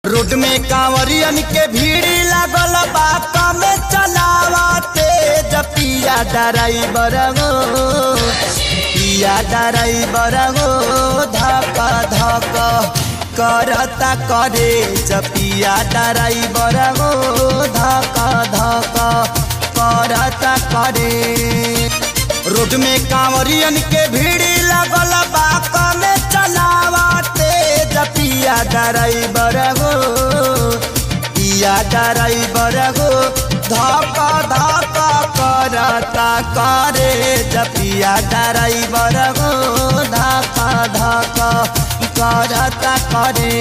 Road में कांवरियन के भीड़ लागल बा कमे चलावते पिया ड्राइवर गो पिया ड्राइवर गो धक धक करता करे पिया ड्राइवर गो धक धक करता करे। रोड में कांवरियन के भीड़ लागल बा कमे चलावते पिया ड्राइवर गो पिया ड्राइवर गो धक धक करता करे पिया ड्राइवर गो धक धक करता करे।